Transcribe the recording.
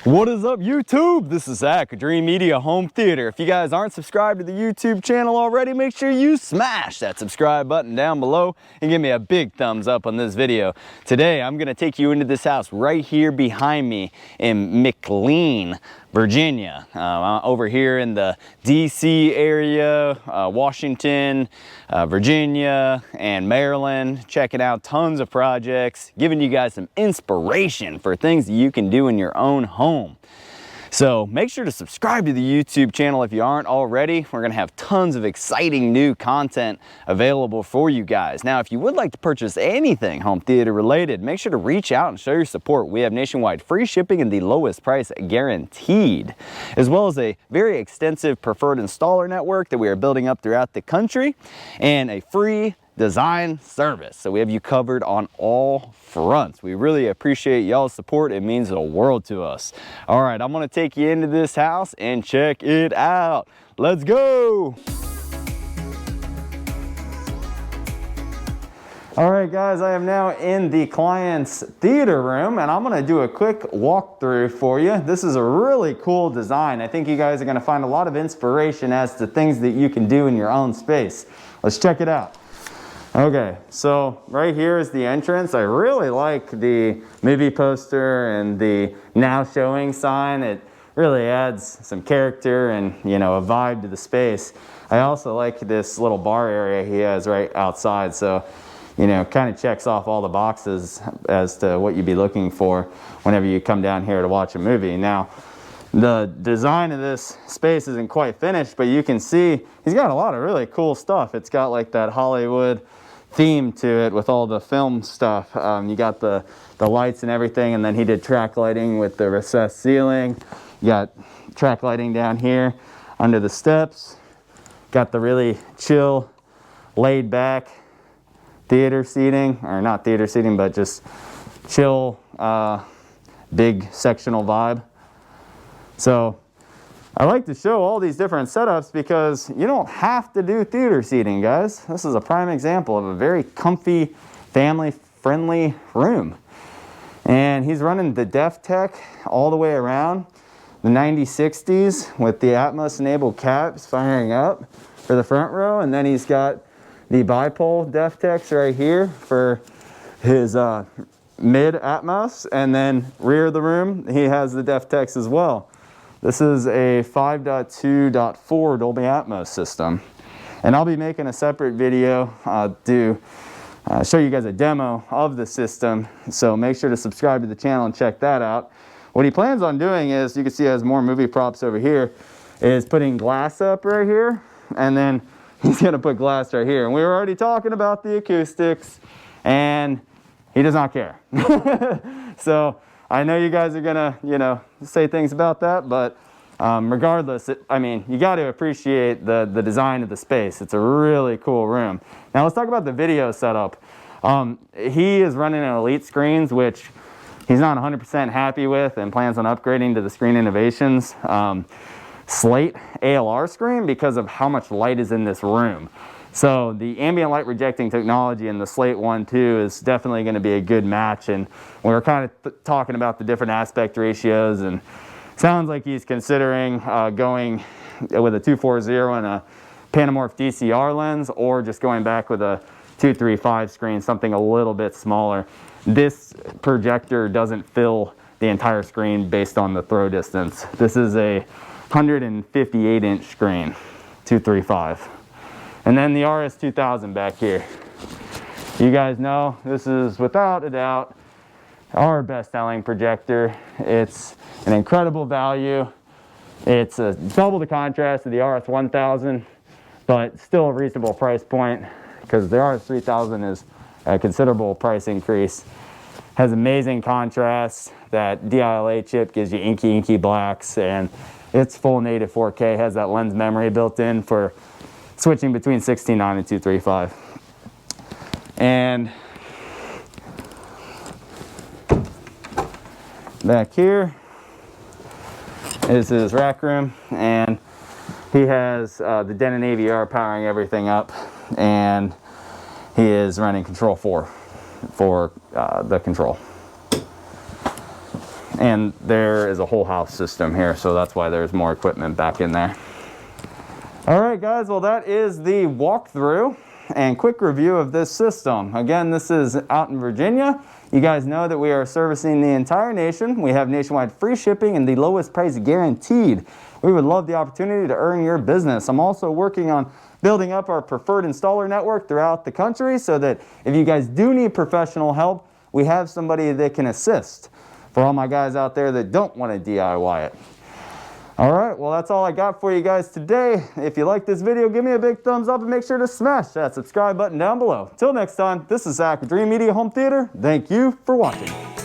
What is up, YouTube? This is Zach, Dreamedia Home Theater. If you guys aren't subscribed to the YouTube channel already, make sure you smash that subscribe button down below and give me a big thumbs up on this video. Today, I'm gonna take you into this house right here behind me in McLean, Virginia. Over here in the DC area, Washington, Virginia, and Maryland, checking out tons of projects, giving you guys some inspiration for things that you can do in your own home. So make sure to subscribe to the YouTube channel if you aren't already. We're gonna have tons of exciting new content available for you guys. Now, if you would like to purchase anything home theater related, make sure to reach out and show your support. We have nationwide free shipping and the lowest price guaranteed, as well as a very extensive preferred installer network that we are building up throughout the country, and a free design service. So we have you covered on all fronts. We really appreciate y'all's support. It means the world to us. All right, I'm gonna take you into this house and check it out. Let's go. All right, guys, I am now in the client's theater room, and I'm gonna do a quick walkthrough for you. This is a really cool design. I think you guys are gonna find a lot of inspiration as to things that you can do in your own space. Let's check it out. Okay, so right here is the entrance. I really like the movie poster and the now showing sign. It really adds some character and, you know, a vibe to the space. I also like this little bar area he has right outside. So, you know, kind of checks off all the boxes as to what you'd be looking for whenever you come down here to watch a movie. Now, the design of this space isn't quite finished, but you can see he's got a lot of really cool stuff. It's got like that Hollywood theme to it with all the film stuff. You got the lights and everything, and then he did track lighting with the recessed ceiling. You got track lighting down here under the steps. Got the really chill, laid back theater seating, or not theater seating, but just chill, big sectional vibe. So I like to show all these different setups because you don't have to do theater seating, guys. This is a prime example of a very comfy, family-friendly room. And he's running the Def Tech all the way around, the 9060s with the Atmos enabled caps firing up for the front row. And then he's got the bipole Def Techs right here for his mid Atmos. And then rear of the room, he has the Def Techs as well. This is a 5.2.4 Dolby Atmos system. And I'll be making a separate video to show you guys a demo of the system. So make sure to subscribe to the channel and check that out. What he plans on doing is, you can see he has more movie props over here, is putting glass up right here. And then he's gonna put glass right here. And we were already talking about the acoustics, and he does not care. So I know you guys are gonna, you know, say things about that, but regardless, I mean, you got to appreciate the design of the space. It's a really cool room. Now let's talk about the video setup. He is running an Elite screens, which he's not 100% happy with, and plans on upgrading to the Screen Innovations Slate ALR screen because of how much light is in this room. So the ambient light rejecting technology in the Slate 1.2 is definitely going to be a good match, and we were kind of talking about the different aspect ratios, and sounds like he's considering going with a 240 and a Panamorph DCR lens, or just going back with a 235 screen, something a little bit smaller. This projector doesn't fill the entire screen based on the throw distance. This is a 158-inch screen, 235. And then the RS2000 back here. You guys know this is without a doubt our best-selling projector. It's an incredible value. It's double the contrast of the RS1000, but still a reasonable price point because the RS3000 is a considerable price increase. Has amazing contrast. That DILA chip gives you inky blacks, and it's full native 4K. Has that lens memory built in for switching between 16:9 and 235. And back here is his rack room, and he has the Denon AVR powering everything up, and he is running Control 4 for the control. And there is a whole house system here, so that's why there's more equipment back in there. All right, guys, well, that is the walkthrough and quick review of this system. Again, this is out in Virginia. You guys know that we are servicing the entire nation. We have nationwide free shipping and the lowest price guaranteed. We would love the opportunity to earn your business. I'm also working on building up our preferred installer network throughout the country so that if you guys do need professional help, we have somebody that can assist for all my guys out there that don't want to DIY it. All right, well, that's all I got for you guys today. If you like this video, give me a big thumbs up and make sure to smash that subscribe button down below. Till next time, this is Zach with Dreamedia Home Theater. Thank you for watching.